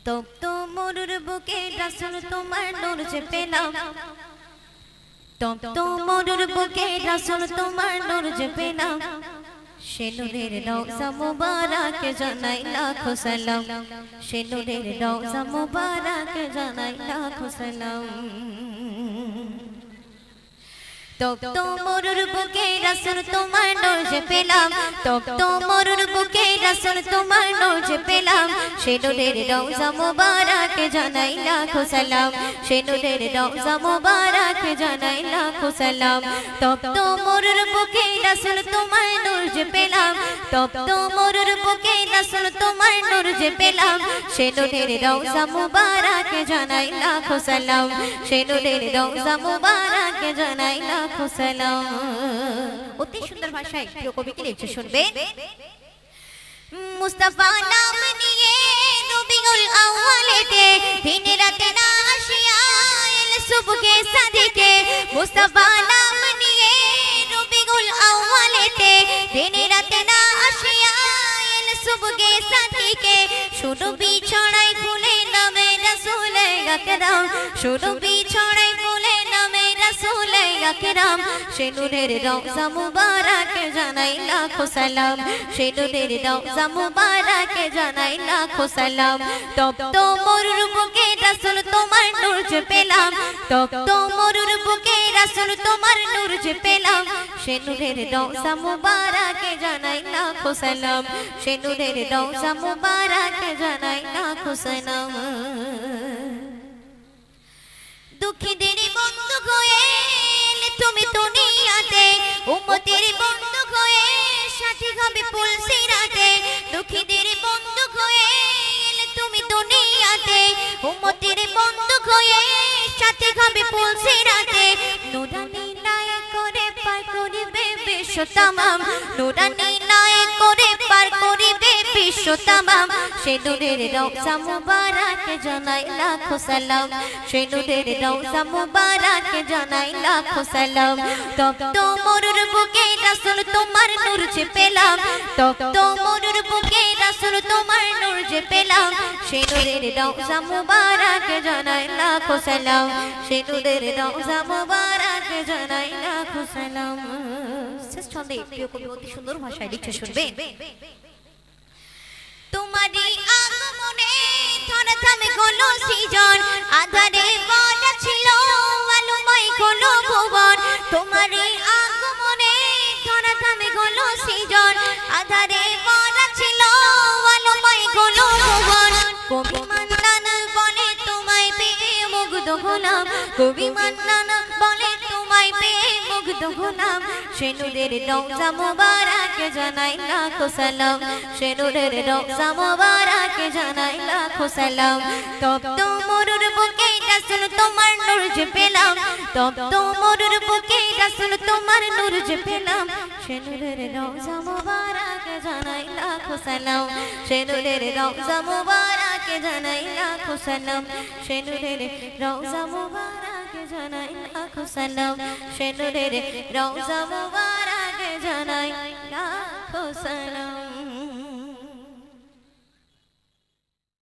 তপ্ত মরুর বুকে রাসূল তোমার নূর যে পেলাম, তপ্ত মরুর বুকে রাসূল তোমার নূর যে পেলাম, সে নূরের রওজা মুবারক জানাই লাখো সালাম, সে নূরের রওজা মুবারক জানাই লাখো সালাম। তপ্ত মরুর বুকে রাসূল তোমার নূর যে পেলাম, তপ্ত মরুর বুকে রাসূল তোমার নূর যে পেলাম, সে নূরের রওজা মুবারক জানাই লাখো সালাম, সে নূরের রওজা মুবারক জানাই লাখো সালাম। তপ্ত মরুর বুকে রাসূল তোমার নূর যে পেলাম, তপ্ত মরুর বুকে রাসূল তোমার নূর যে পেলাম, সে নূরের রওজা মুবারক জানাই লাখো সালাম, সে নূরের রওজা মুবারক জানাই লাখো সালাম। অতি সুন্দর ভাষায় প্রিয় কবিকে লিখে শুনবেন। মুস্তাফা নাম নিয়ে নবীউল আউয়ালেতে দিন রাতে না আসিয়া এল সুবহে সাদিকে, মুস্তাফা নাম নিয়ে নবীউল আউয়ালেতে দিন রাতে না আসিয়া এল সুবহে সাদিকে, শুধু বিছানায় খুলে নামে রাসূল আকরাম, শুধু বিছানায় খুলে নামে রাসূল আকরাম, সে নূরের রওজা মুবারক জানাই লাখো সালাম, সে নূরের রওজা মুবারক জানাই লাখো সালাম। তপ্ত মরুর বুকে রাসূল তোমার নূর যে পেলাম, তপ্ত মরুর বুকে রাসূল তোমার নূর যে পেলাম, সে নূরের রওজা মুবারক জানাই লাখো সালাম, সে নূরের রওজা মুবারক জানাই লাখো সালাম। দুঃখীদের বন্ধু হয়ে তুমি দুনিয়াতে, উম্মতের বন্ধু হয়ে সাথী হবে পুলসিরাতে, দুঃখীদের বন্ধু হয়ে তুমি দুনিয়াতে, উম্মতের বন্ধু হয়ে সাথী হবে পুলসিরাতে, নুরানি নায়ে করে পার করিবে বিশ্ব তামাম, নুরানি নায়ে করে পার করিবে বিশ্ব তামাম, সে নূরের রওজা মুবারক জানাই লাখো সালাম, সে নূরের রওজা মুবারক জানাই লাখো সালাম। তপ্ত মরুর বুকে রাসূল তোমার নূর যে পেলাম, তপ্ত মরুর বুকে রাসূল তোমার নূর যে পেলাম, সে নূরের রওজা মুবারক জানাই লাখো সালাম, সে নূরের রওজা মুবারক জানাই লাখো সালাম। শেষ ছন্দে প্রিয় কবি অতি সুন্দর ভাষায় লিখে শুনবেন। তোমারই আগমনে থমথমে হলো সৃজন, আঁধারে ভরা ছিল আলোময় হলো ভুবন, তোমারই আগমনে থমথমে হলো সৃজন, আঁধারে ভরা ছিল আলোময় হলো ভুবন। কবি মান্নান বলে তোমায় পেয়ে মুগ্ধ হলাম, কবি মান্নান বলে তোমায় পেয়ে মুগ্ধ হলাম, সে নূরের রওজা মুবারক জানাই লাখো সালাম, সে নূরের রওজা মুবারক জানাই লাখো সালাম। তপ্ত মরুর বুকে রাসূল তোমার নূর যে পেলাম, তপ্ত মরুর বুকে রাসূল তোমার নূর যে পেলাম, সে নূরের রওজা মুবারক জানাই লাখো সালাম, সে নূরের রওজা মুবারক জানাই লাখো সালাম, সে নূরের রওজা মুবারক জানাই লাখো সালাম, সে নূরের রওজা মুবারক জানাই লাখো সালাম।